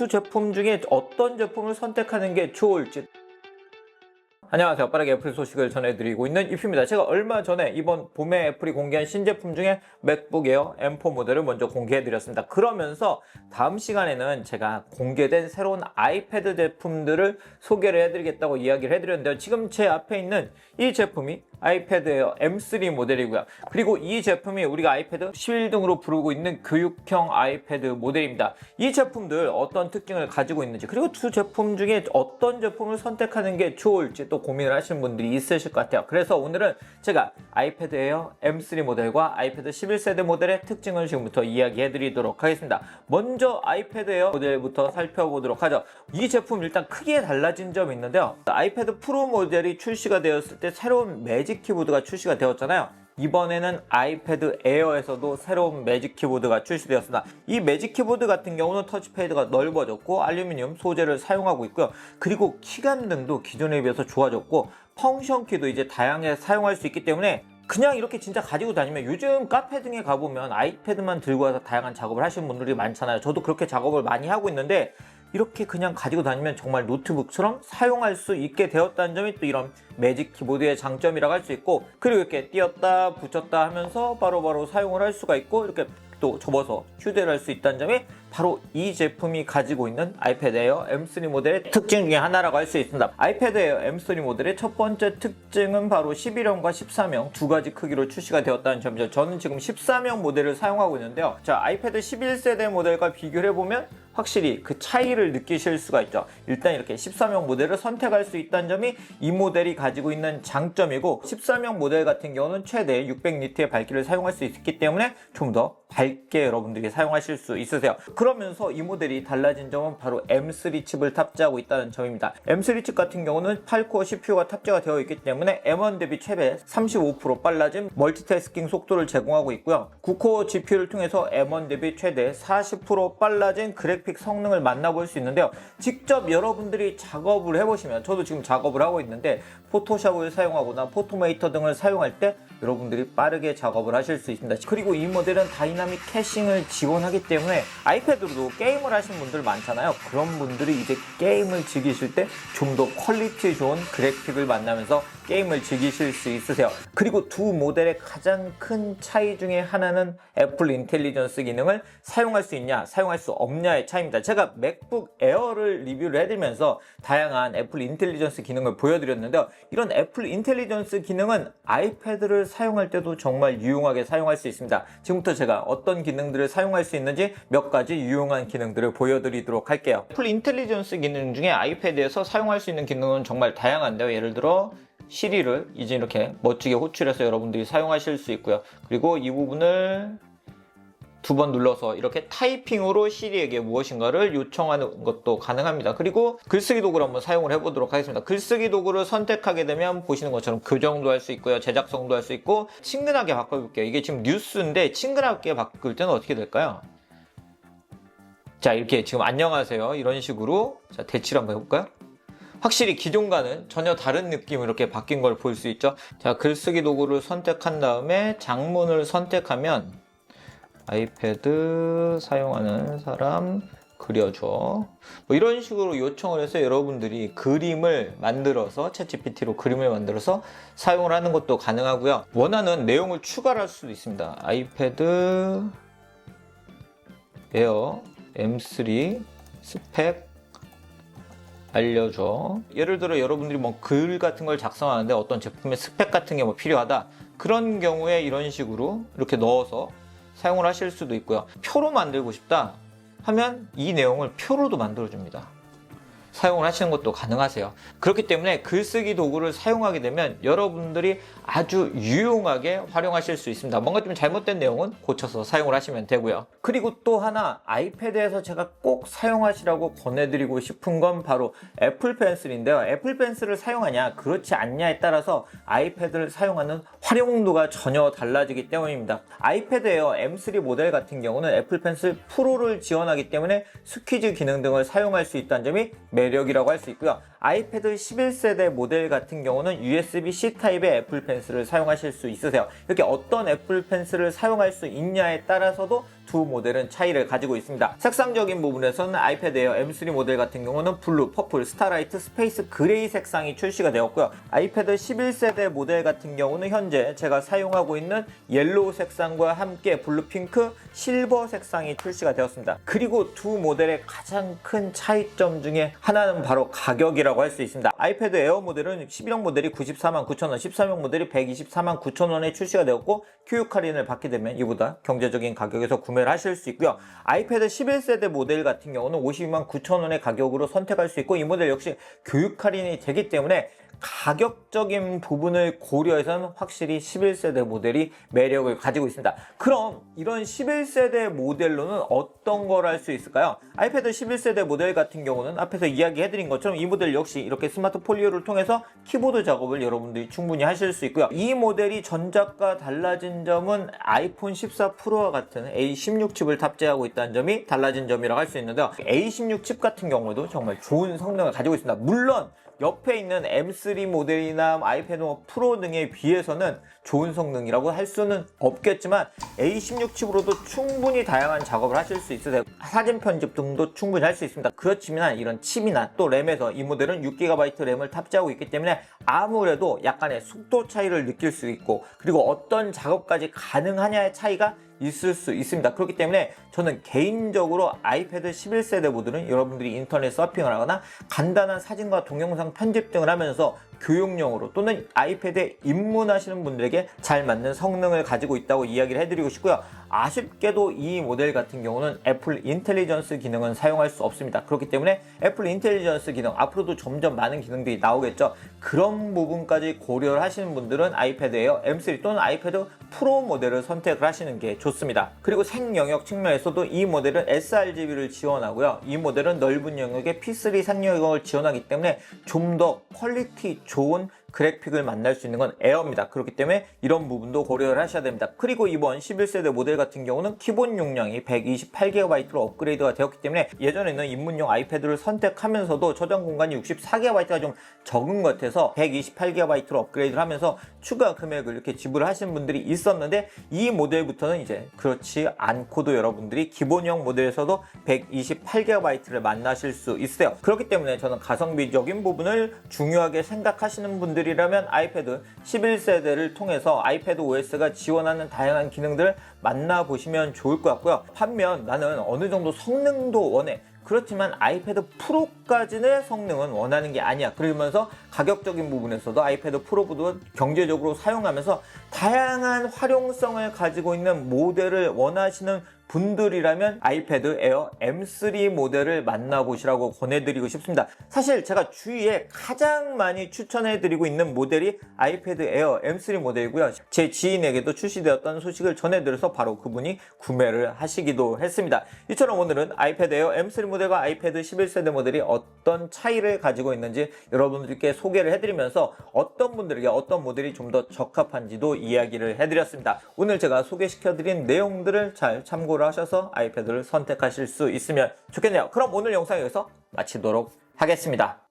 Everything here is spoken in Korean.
두 제품 중에 어떤 제품을 선택하는 게 좋을지. 안녕하세요. 빠르게 애플 소식을 전해드리고 있는 이프입니다. 제가 얼마 전에 이번 봄에 애플이 공개한 신제품 중에 맥북 에어 M4 모델을 먼저 공개해드렸습니다. 그러면서 다음 시간에는 제가 공개된 새로운 아이패드 제품들을 소개를 해드리겠다고 이야기를 해드렸는데요. 지금 제 앞에 있는 이 제품이 아이패드 에어 M3 모델이고요. 그리고 이 제품이 우리가 아이패드 11등으로 부르고 있는 교육형 아이패드 모델입니다. 이 제품들 어떤 특징을 가지고 있는지, 그리고 두 제품 중에 어떤 제품을 선택하는 게 좋을지 또 고민을 하시는 분들이 있으실 것 같아요. 그래서 오늘은 제가 아이패드 에어 M3 모델과 아이패드 11세대 모델의 특징을 지금부터 이야기해 드리도록 하겠습니다. 먼저 아이패드 에어 모델부터 살펴보도록 하죠. 이 제품 일단 크게 달라진 점이 있는데요. 아이패드 프로 모델이 출시가 되었을 때 새로운 매직 키보드가 출시가 되었잖아요. 이번에는 아이패드 에어에서도 새로운 매직 키보드가 출시되었습니다. 이 매직 키보드 같은 경우는 터치패드가 넓어졌고 알루미늄 소재를 사용하고 있고요. 그리고 키감등도 기존에 비해서 좋아졌고 펑션 키도 이제 다양하게 사용할 수 있기 때문에 그냥 이렇게 진짜 가지고 다니면, 요즘 카페 등에 가보면 아이패드만 들고 와서 다양한 작업을 하시는 분들이 많잖아요. 저도 그렇게 작업을 많이 하고 있는데 이렇게 그냥 가지고 다니면 정말 노트북처럼 사용할 수 있게 되었다는 점이 또 이런 매직 키보드의 장점이라고 할 수 있고, 그리고 이렇게 띄었다 붙였다 하면서 바로바로 사용을 할 수가 있고, 이렇게 또 접어서 휴대를 할 수 있다는 점이 바로 이 제품이 가지고 있는 아이패드 에어 M3 모델의 특징 중에 하나라고 할 수 있습니다. 아이패드 에어 M3 모델의 첫 번째 특징은 바로 11형과 13형 두 가지 크기로 출시가 되었다는 점이죠. 저는 지금 13형 모델을 사용하고 있는데요. 자, 아이패드 11세대 모델과 비교를 해보면 확실히 그 차이를 느끼실 수가 있죠. 일단 이렇게 13형 모델을 선택할 수 있다는 점이 이 모델이 가지고 있는 장점이고, 13형 모델 같은 경우는 최대 600니트의 밝기를 사용할 수 있기 때문에 좀 더 밝게 여러분들이 사용하실 수 있으세요. 그러면서 이 모델이 달라진 점은 바로 M3 칩을 탑재하고 있다는 점입니다. M3 칩 같은 경우는 8코어 CPU가 탑재가 되어 있기 때문에 M1 대비 최대 35% 빨라진 멀티태스킹 속도를 제공하고 있고요. 9코어 GPU를 통해서 M1 대비 최대 40% 빨라진 그래픽 성능을 만나볼 수 있는데요. 직접 여러분들이 작업을 해보시면, 저도 지금 작업을 하고 있는데 포토샵을 사용하거나 포토메이터 등을 사용할 때 여러분들이 빠르게 작업을 하실 수 있습니다. 그리고 이 모델은 다이나믹 캐싱을 지원하기 때문에 아이패드로도 게임을 하시는 분들 많잖아요. 그런 분들이 이제 게임을 즐기실 때 좀 더 퀄리티 좋은 그래픽을 만나면서 게임을 즐기실 수 있으세요. 그리고 두 모델의 가장 큰 차이 중에 하나는 애플 인텔리전스 기능을 사용할 수 있냐 사용할 수 없냐의 차이입니다. 제가 맥북 에어를 리뷰를 해드리면서 다양한 애플 인텔리전스 기능을 보여드렸는데요. 이런 애플 인텔리전스 기능은 아이패드를 사용할 때도 정말 유용하게 사용할 수 있습니다. 지금부터 제가 어떤 기능들을 사용할 수 있는지 몇 가지 유용한 기능들을 보여드리도록 할게요. 애플 인텔리전스 기능 중에 아이패드에서 사용할 수 있는 기능은 정말 다양한데요. 예를 들어 시리를 이제 이렇게 멋지게 호출해서 여러분들이 사용하실 수 있고요. 그리고 이 부분을 두 번 눌러서 이렇게 타이핑으로 시리에게 무엇인가를 요청하는 것도 가능합니다. 그리고 글쓰기 도구를 한번 사용을 해보도록 하겠습니다. 글쓰기 도구를 선택하게 되면 보시는 것처럼 교정도 할 수 있고요. 제작성도 할 수 있고, 친근하게 바꿔볼게요. 이게 지금 뉴스인데 친근하게 바꿀 때는 어떻게 될까요? 자, 이렇게 지금 안녕하세요 이런 식으로, 자, 대치를 한번 해볼까요? 확실히 기존과는 전혀 다른 느낌으로 이렇게 바뀐 걸 볼 수 있죠. 자, 글쓰기 도구를 선택한 다음에 장문을 선택하면 아이패드 사용하는 사람 그려줘, 뭐 이런 식으로 요청을 해서 여러분들이 그림을 만들어서 챗GPT로 그림을 만들어서 사용을 하는 것도 가능하고요. 원하는 내용을 추가할 수도 있습니다. 아이패드 에어 M3 스펙 알려줘. 예를 들어 여러분들이 뭐 글 같은 걸 작성하는데 어떤 제품의 스펙 같은 게 뭐 필요하다, 그런 경우에 이런 식으로 이렇게 넣어서 사용을 하실 수도 있고요. 표로 만들고 싶다 하면 이 내용을 표로도 만들어줍니다. 사용을 하시는 것도 가능하세요. 그렇기 때문에 글쓰기 도구를 사용하게 되면 여러분들이 아주 유용하게 활용하실 수 있습니다. 뭔가 좀 잘못된 내용은 고쳐서 사용을 하시면 되고요. 그리고 또 하나 아이패드에서 제가 꼭 사용하시라고 권해드리고 싶은 건 바로 애플 펜슬인데요. 애플 펜슬을 사용하냐 그렇지 않냐에 따라서 아이패드를 사용하는 활용도가 전혀 달라지기 때문입니다. 아이패드 에어 M3 모델 같은 경우는 애플 펜슬 프로를 지원하기 때문에 스퀴즈 기능 등을 사용할 수 있다는 점이 매력이라고 할 수 있고요. 아이패드 11세대 모델 같은 경우는 USB-C 타입의 애플 펜슬을 사용하실 수 있으세요. 이렇게 어떤 애플 펜슬을 사용할 수 있냐에 따라서도 두 모델은 차이를 가지고 있습니다. 색상적인 부분에서는 아이패드 에어 M3 모델 같은 경우는 블루, 퍼플, 스타라이트, 스페이스 그레이 색상이 출시가 되었고요. 아이패드 11세대 모델 같은 경우는 현재 제가 사용하고 있는 옐로우 색상과 함께 블루, 핑크, 실버 색상이 출시가 되었습니다. 그리고 두 모델의 가장 큰 차이점 중에 하나는 바로 가격이라고 할 수 있습니다. 아이패드 에어 모델은 11형 모델이 949,000원, 13형 모델이 1,249,000원에 출시가 되었고 교육 할인을 받게 되면 이보다 경제적인 가격에서 구매를 하실 수 있고요. 아이패드 11세대 모델 같은 경우는 529,000원의 가격으로 선택할 수 있고 이 모델 역시 교육 할인이 되기 때문에 가격적인 부분을 고려해서는 확실히 11세대 모델이 매력을 가지고 있습니다. 그럼 이런 11세대 모델로는 어떤 걸 할 수 있을까요? 아이패드 11세대 모델 같은 경우는 앞에서 이야기해드린 것처럼 이 모델 역시 이렇게 스마트 폴리오를 통해서 키보드 작업을 여러분들이 충분히 하실 수 있고요. 이 모델이 전작과 달라진 점은 아이폰 14 프로와 같은 A16 칩을 탑재하고 있다는 점이 달라진 점이라고 할 수 있는데요. A16 칩 같은 경우도 정말 좋은 성능을 가지고 있습니다. 물론 옆에 있는 M3 모델이나 아이패드 프로 등에 비해서는 좋은 성능이라고 할 수는 없겠지만 A16 칩으로도 충분히 다양한 작업을 하실 수 있으세요. 사진 편집 등도 충분히 할 수 있습니다. 그렇지만 이런 칩이나 또 램에서 이 모델은 6GB 램을 탑재하고 있기 때문에 아무래도 약간의 속도 차이를 느낄 수 있고 그리고 어떤 작업까지 가능하냐의 차이가 있을 수 있습니다. 그렇기 때문에 저는 개인적으로 아이패드 11세대 모델은 여러분들이 인터넷 서핑을 하거나 간단한 사진과 동영상 편집 등을 하면서 교육용으로 또는 아이패드에 입문하시는 분들에게 잘 맞는 성능을 가지고 있다고 이야기를 해드리고 싶고요. 아쉽게도 이 모델 같은 경우는 애플 인텔리전스 기능은 사용할 수 없습니다. 그렇기 때문에 애플 인텔리전스 기능 앞으로도 점점 많은 기능들이 나오겠죠. 그런 부분까지 고려를 하시는 분들은 아이패드 에어 M3 또는 아이패드 프로 모델을 선택을 하시는 게 좋습니다. 그리고 생영역 측면에서도 이 모델은 sRGB를 지원하고요. 이 모델은 넓은 영역의 P3 생영역을 지원하기 때문에 좀 더 퀄리티 좋은 그래픽을 만날 수 있는 건 에어입니다. 그렇기 때문에 이런 부분도 고려를 하셔야 됩니다. 그리고 이번 11세대 모델 같은 경우는 기본 용량이 128GB로 업그레이드가 되었기 때문에 예전에는 입문용 아이패드를 선택하면서도 저장 공간이 64GB가 좀 적은 것 같아서 128GB로 업그레이드를 하면서 추가 금액을 이렇게 지불하시는 분들이 있었는데 이 모델부터는 이제 그렇지 않고도 여러분들이 기본형 모델에서도 128GB를 만나실 수 있어요. 그렇기 때문에 저는 가성비적인 부분을 중요하게 생각하시는 분들이라면 아이패드 11세대를 통해서 아이패드 OS가 지원하는 다양한 기능들을 만나보시면 좋을 것 같고요. 반면 나는 어느 정도 성능도 원해. 그렇지만 아이패드 프로까지는 성능은 원하는 게 아니야. 그러면서 가격적인 부분에서도 아이패드 프로보다 경제적으로 사용하면서 다양한 활용성을 가지고 있는 모델을 원하시는 분들이라면 아이패드 에어 M3 모델을 만나보시라고 권해드리고 싶습니다. 사실 제가 주위에 가장 많이 추천해드리고 있는 모델이 아이패드 에어 M3 모델이고요. 제 지인에게도 출시되었다는 소식을 전해드려서 바로 그분이 구매를 하시기도 했습니다. 이처럼 오늘은 아이패드 에어 M3 모델과 아이패드 11세대 모델이 어떤 차이를 가지고 있는지 여러분들께 소개를 해드리면서 어떤 분들에게 어떤 모델이 좀 더 적합한지도 이야기를 해드렸습니다. 오늘 제가 소개시켜드린 내용들을 잘 참고를 하셔서 아이패드를 선택하실 수 있으면 좋겠네요. 그럼 오늘 영상 여기서 마치도록 하겠습니다.